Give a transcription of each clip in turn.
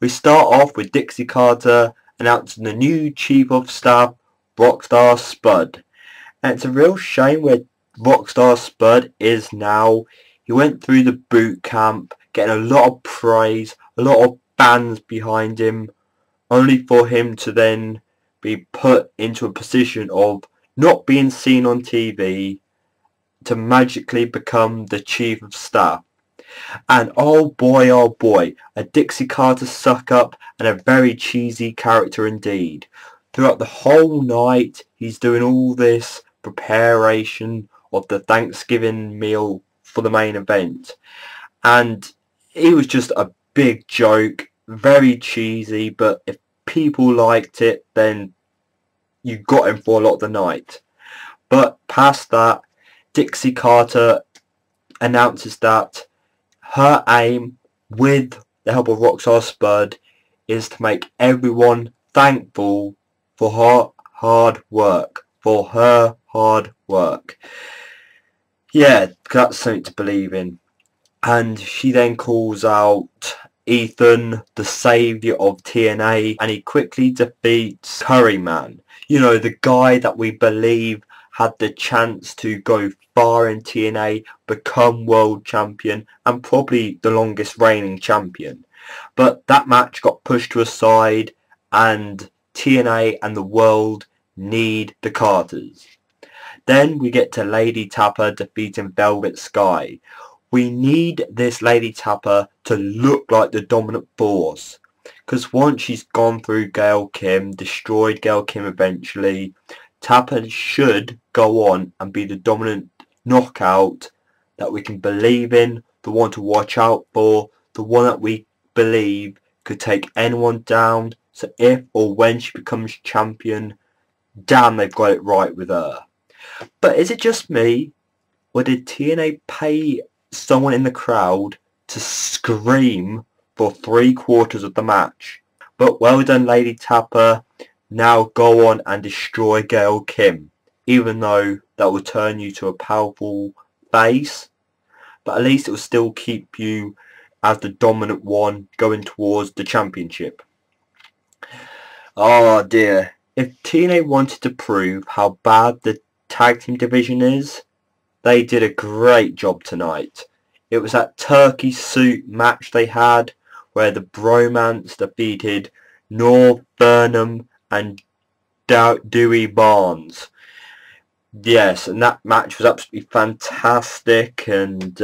We start off with Dixie Carter announcing the new Chief of Staff, Rockstar Spud. And it's a real shame where Rockstar Spud is now. He went through the boot camp, getting a lot of praise, a lot of fans behind him, only for him to then be put into a position of not being seen on TV to magically become the Chief of Staff. And oh boy, a Dixie Carter suck-up and a very cheesy character indeed. Throughout the whole night, he's doing all this preparation of the Thanksgiving meal for the main event. And it was just a big joke, very cheesy, but if people liked it, then you got him for a lot of the night. But past that, Dixie Carter announces that her aim, with the help of Rockstar Spud, is to make everyone thankful for her hard work. Yeah, that's something to believe in. And she then calls out Ethan, the saviour of TNA, and he quickly defeats Curryman. You know, the guy that we believe had the chance to go far in TNA, become world champion, and probably the longest reigning champion. But that match got pushed to a side, and TNA and the world need the Carters. Then we get to Lady Tapper defeating Velvet Sky. We need this Lady Tapper to look like the dominant force. Because once she's gone through Gail Kim, destroyed Gail Kim eventually, Tapper should go on and be the dominant knockout that we can believe in, the one to watch out for, the one that we believe could take anyone down. So if or when she becomes champion, damn, they've got it right with her. But is it just me, or did TNA pay someone in the crowd to scream for 3/4 of the match? But well done, Lady Tapper. Now go on and destroy Gail Kim, even though that will turn you to a powerful face. But at least it will still keep you as the dominant one going towards the championship. Oh dear. If TNA wanted to prove how bad the tag team division is, they did a great job tonight. It was that turkey suit match they had where the Bromance defeated North Burnham and Dewey Barnes. Yes, and that match was absolutely fantastic, and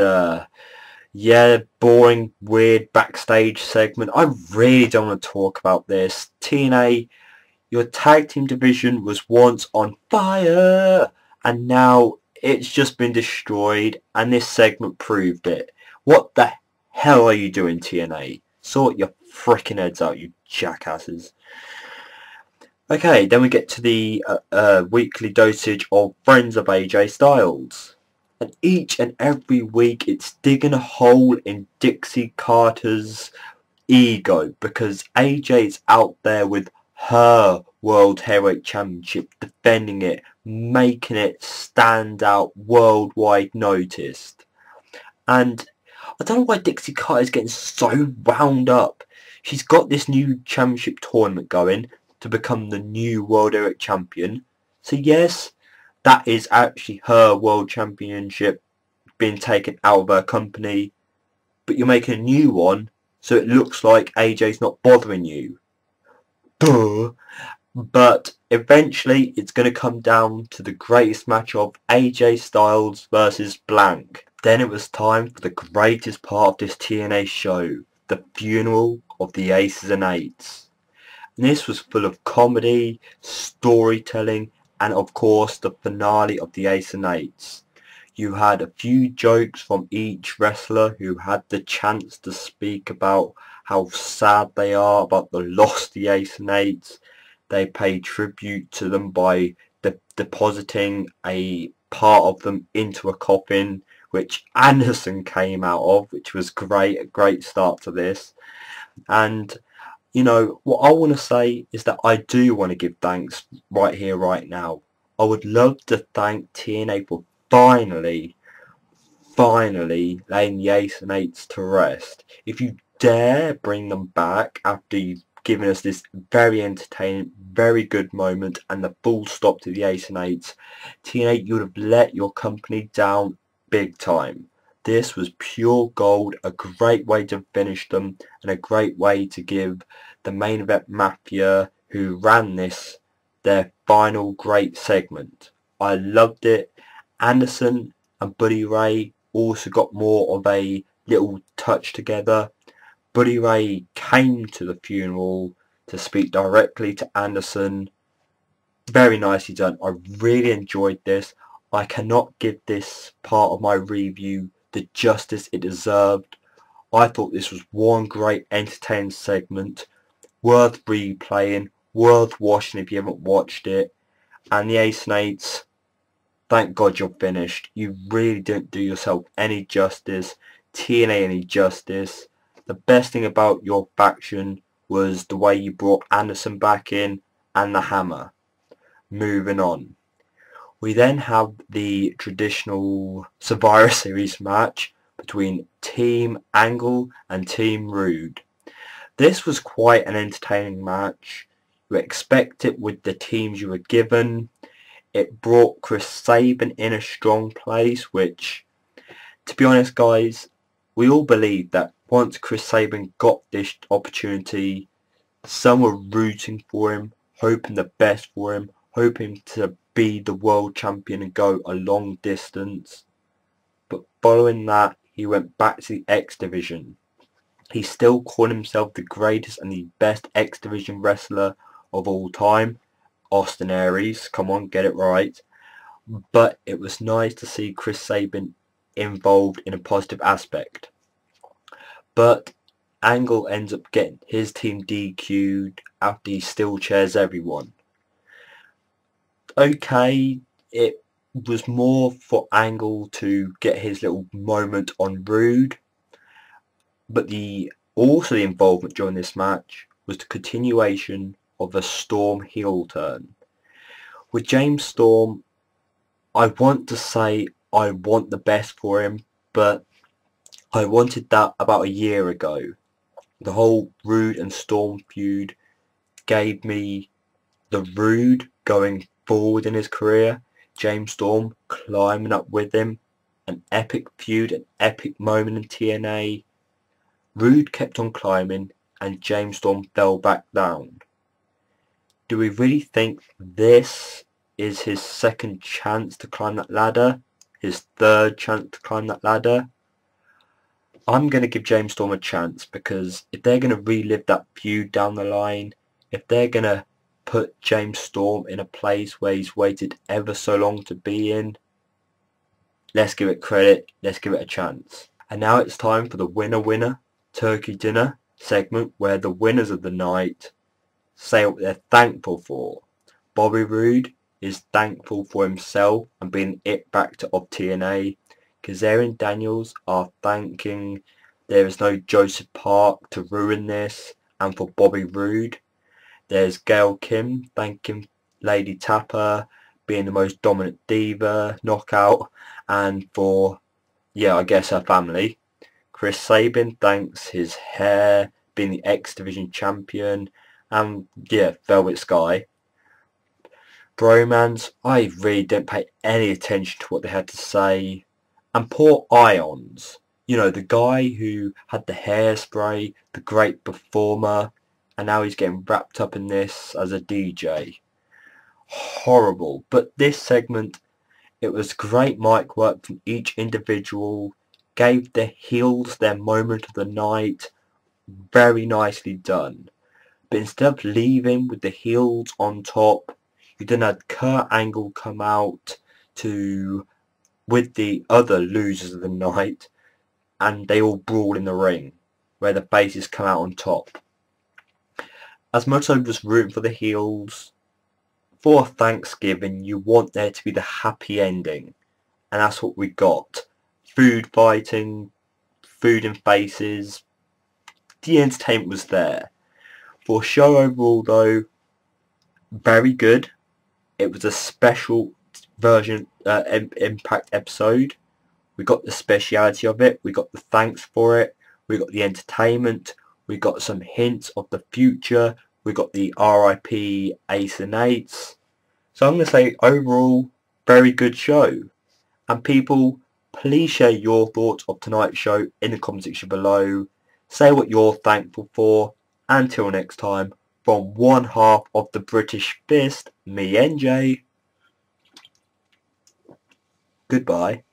yeah, boring, weird backstage segment. I really don't want to talk about this. TNA, your tag team division was once on fire, and now it's just been destroyed, and this segment proved it. What the hell are you doing, TNA? Sort your frickin' heads out, you jackasses. Okay, then we get to the weekly dosage of Friends of AJ Styles. And each and every week it's digging a hole in Dixie Carter's ego, because AJ's out there with her World Heavyweight Championship, defending it, making it stand out, worldwide noticed. And I don't know why Dixie Carter is getting so wound up. She's got this new championship tournament going to become the new World Heavyweight Champion. So yes, that is actually her World Championship being taken out of her company, but you're making a new one, so it looks like AJ's not bothering you. Duh. But eventually it's going to come down to the greatest match of AJ Styles versus Blank. Then it was time for the greatest part of this TNA show, the funeral of the Aces&Eights. And this was full of comedy, storytelling, and of course the finale of the Aces&Eights. You had a few jokes from each wrestler who had the chance to speak about how sad they are about the loss of the Aces&Eights. They paid tribute to them by depositing a part of them into a coffin, which Anderson came out of, which was great, a great start to this. And you know, what I want to say is that I do want to give thanks right here, right now. I would love to thank TNA for finally laying the Aces&Eights to rest. If you dare bring them back after you've given us this very entertaining, very good moment and the full stop to the Ace&Eights, TNA, you would have let your company down big time. This was pure gold, a great way to finish them and a great way to give the main event Mafia, who ran this, their final great segment. I loved it. Anderson and Buddy Ray also got more of a little touch together. Buddy Ray came to the funeral to speak directly to Anderson. Very nicely done. I really enjoyed this. I cannot give this part of my review the justice it deserved. I thought this was one great entertaining segment, worth replaying, worth watching if you haven't watched it. And the Ace&Eights, thank God you're finished. You really didn't do yourself any justice, TNA any justice. The best thing about your faction was the way you brought Anderson back in and the hammer. Moving on. We then have the traditional Survivor Series match between Team Angle and Team Rude. This was quite an entertaining match. You expect it with the teams you were given. It brought Chris Sabin in a strong place, which, to be honest guys, we all believe that once Chris Sabin got this opportunity, some were rooting for him, hoping the best for him, hoping to be the world champion and go a long distance. But following that, he went back to the X Division. He still called himself the greatest and the best X Division wrestler of all time. Austin Aries, come on, get it right. But it was nice to see Chris Sabin involved in a positive aspect. But Angle ends up getting his team DQ'd after he still chairs everyone. Okay, it was more for Angle to get his little moment on Rude, but also the involvement during this match was the continuation of the Storm heel turn. With James Storm, I want to say I want the best for him, but I wanted that about a year ago. The whole Rude and Storm feud gave me the Rude going forward in his career, James Storm climbing up with him, an epic feud, an epic moment in TNA. Rude kept on climbing and James Storm fell back down. Do we really think this is his second chance to climb that ladder? His third chance to climb that ladder? I'm going to give James Storm a chance, because if they're going to relive that feud down the line, if they're going to put James Storm in a place where he's waited ever so long to be in, let's give it credit, let's give it a chance. And now it's time for the winner turkey dinner segment, where the winners of the night say what they're thankful for. Bobby Roode is thankful for himself and being it factor of TNA. Kazarian Daniels are thanking there is no Joseph Park to ruin this, and for Bobby Roode. There's Gail Kim thanking Lady Tapper being the most dominant diva, knockout, and for, I guess her family. Chris Sabin thanks his hair being the X Division champion, and Velvet Sky. Bromans, I really didn't pay any attention to what they had to say. And poor Ions, the guy who had the hairspray, the great performer, and now he's getting wrapped up in this as a DJ. Horrible. But this segment, it was great mic work from each individual, gave the heels their moment of the night, very nicely done. But instead of leaving with the heels on top, you then had Kurt Angle come out with the other losers of the night, and they all brawl in the ring, where the faces come out on top. As much as I was rooting for the heels, for Thanksgiving you want there to be the happy ending, and that's what we got. Food fighting, food and faces, the entertainment was there. For show overall though, very good. It was a special version Impact episode. We got the speciality of it, we got the thanks for it, we got the entertainment, we got some hints of the future, we got the R.I.P. Ace&Eights. So I'm going to say overall, very good show. And people, please share your thoughts of tonight's show in the comment section below. Say what you're thankful for. Until next time, from one half of the British Fist, me NJ. Goodbye.